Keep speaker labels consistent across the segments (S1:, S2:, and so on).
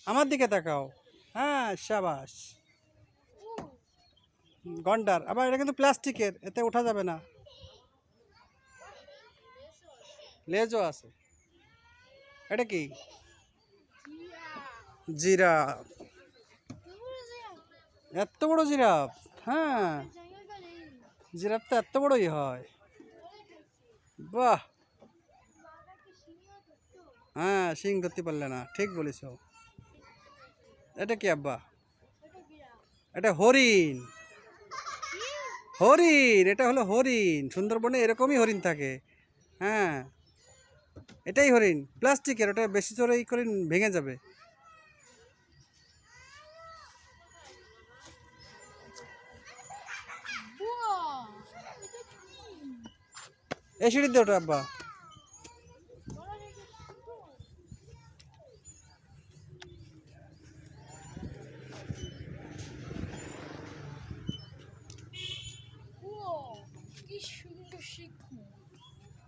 S1: আমার দিকে তাকাও। হ্যাঁ, শাবাশ। গন্ডার, আবার এটা কিন্তু প্লাস্টিকের, এতে ওঠা যাবে না। লেজও আছে। এটা কি? জিরাফ। এত বড় জিরাফ? হ্যাঁ, জিরাফ তো এত বড়ই হয়। বাহ। হ্যাঁ, শিং ধরতে পারলে না, ঠিক বলেছ। এটা কি আব্বা? এটা হরিণ। হরিণ, এটা হলো হরিণ। সুন্দরবনে এরকমই হরিণ থাকে। হ্যাঁ, এটাই হরিণ, প্লাস্টিকের। ওটা বেশি জোরে করে ভেঙে যাবে। এই সিঁড়ি দিয়ে ওটা আব্বা।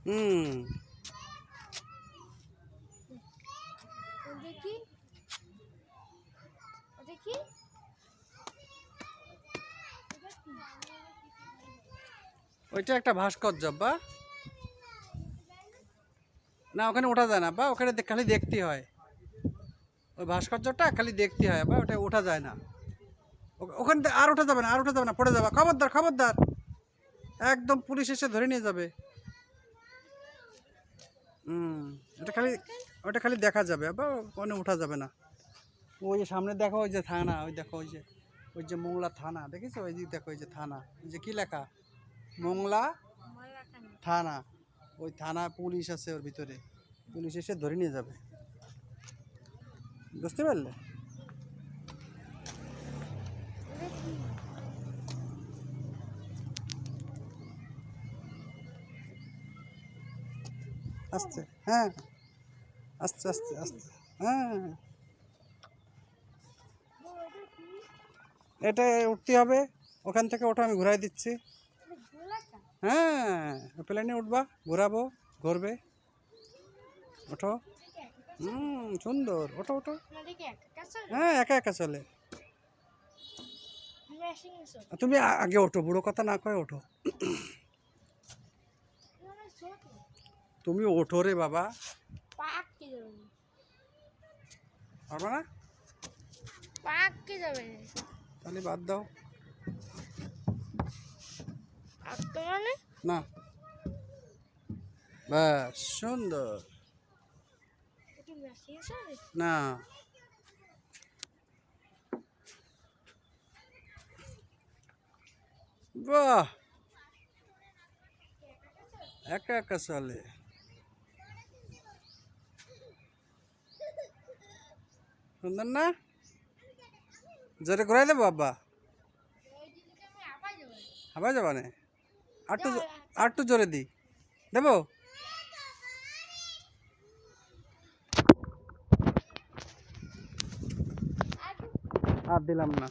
S1: হুম। ওইটা একটা ভাস্কর্য আব্বা। না, ওখানে ওঠা যায় না বা, ওখানে খালি দেখতে হয়। ওই ভাস্কর্যটা খালি দেখতে হয় বা, ওটা ওঠা যায় না। ওখানে আর ওঠা যাবে না, আর ওঠা যাবে না, পড়ে যাবে। খবরদার, খবরদার, একদম পুলিশ এসে ধরে নিয়ে যাবে। ওটা খালি, ওটা খালি দেখা যাবে বা, ওখানে ওঠা যাবে না। ওই যে সামনে দেখো, ওই যে থানা, ওই দেখো, ওই যে মোংলা থানা দেখেছো? ওই দিকে দেখো, ওই যে থানা, ওই যে কি লেখা, মোংলা থানা। ওই থানা পুলিশ আছে ওর ভিতরে, পুলিশ এসে ধরে নিয়ে যাবে। বুঝতে পারলে? আস্তে, হ্যাঁ, আস্তে আস্তে আস্তে। হ্যাঁ, এটা উঠতে হবে। ওখান থেকে ওঠো, আমি ঘুরাই দিচ্ছি। হ্যাঁ, প্লেনে উঠবা, ঘোরাবো, ঘুরবে। ওঠো। সুন্দর, ওঠো ওঠো। হ্যাঁ, একা একা চলে। তুমি আগে ওঠো, বুড়ো কথা না কয়ে ওঠো। তুমি ওঠো রে বাবা। পারবা না? তাহলে বাদ দাও। না, বাস, সুন্দর। না, বাহ, একা একা চলে। সুন্দর না? জোরে ঘুরাই দেবো আব্বা? আবার যাবা না? আর একটু জোরে দিই, দেবো? আর দিলাম না।